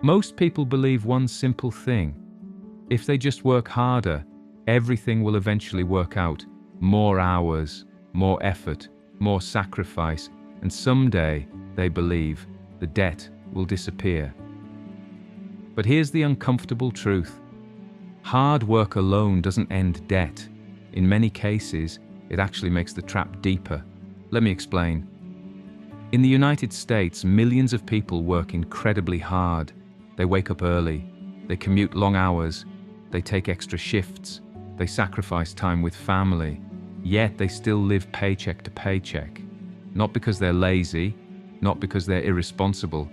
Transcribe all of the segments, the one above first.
Most people believe one simple thing. If they just work harder, everything will eventually work out. More hours, more effort, more sacrifice, and someday, they believe, the debt will disappear. But here's the uncomfortable truth. Hard work alone doesn't end debt. In many cases, it actually makes the trap deeper. Let me explain. In the United States, millions of people work incredibly hard. They wake up early, they commute long hours, they take extra shifts, they sacrifice time with family, yet they still live paycheck to paycheck. Not because they're lazy, not because they're irresponsible,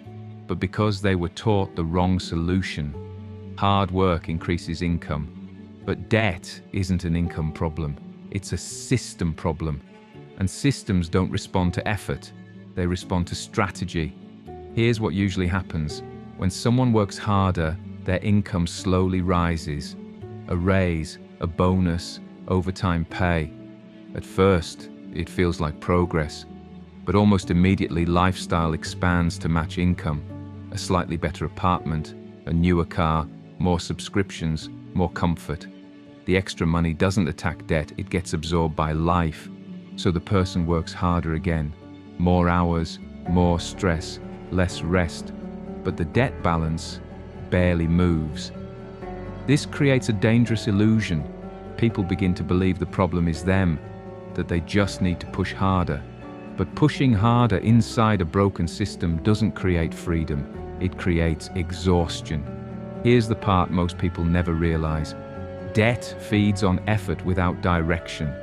but because they were taught the wrong solution. Hard work increases income, but debt isn't an income problem. It's a system problem. And systems don't respond to effort, they respond to strategy. Here's what usually happens. When someone works harder, their income slowly rises. A raise, a bonus, overtime pay. At first, it feels like progress, but almost immediately lifestyle expands to match income. A slightly better apartment, a newer car, more subscriptions, more comfort. The extra money doesn't attack debt, it gets absorbed by life. So the person works harder again. More hours, more stress, less rest. But the debt balance barely moves. This creates a dangerous illusion. People begin to believe the problem is them, that they just need to push harder. But pushing harder inside a broken system doesn't create freedom, it creates exhaustion. Here's the part most people never realize. Debt feeds on effort without direction.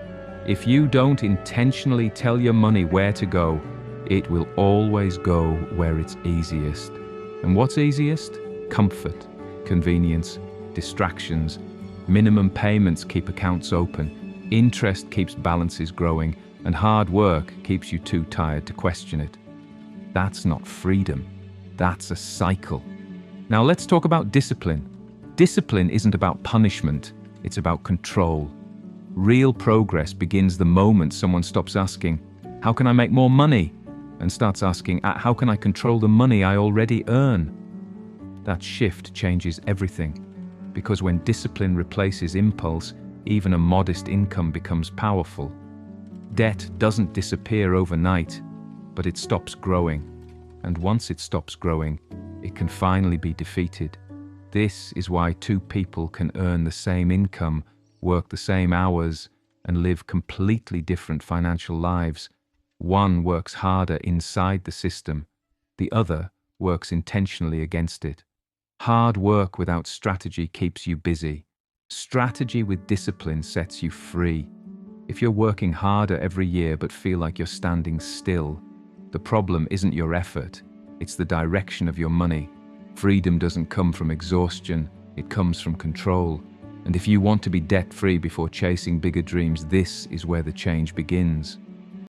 If you don't intentionally tell your money where to go, it will always go where it's easiest. And what's easiest? Comfort, convenience, distractions. Minimum payments keep accounts open. Interest keeps balances growing, and hard work keeps you too tired to question it. That's not freedom. That's a cycle. Now let's talk about discipline. Discipline isn't about punishment, it's about control. Real progress begins the moment someone stops asking, "How can I make more money?" and starts asking, "How can I control the money I already earn?" That shift changes everything, because when discipline replaces impulse, even a modest income becomes powerful. Debt doesn't disappear overnight, but it stops growing. And once it stops growing, it can finally be defeated. This is why two people can earn the same income, work the same hours, and live completely different financial lives. One works harder inside the system, the other works intentionally against it. Hard work without strategy keeps you busy. Strategy with discipline sets you free. If you're working harder every year but feel like you're standing still, the problem isn't your effort, it's the direction of your money. Freedom doesn't come from exhaustion, it comes from control. And if you want to be debt-free before chasing bigger dreams, this is where the change begins.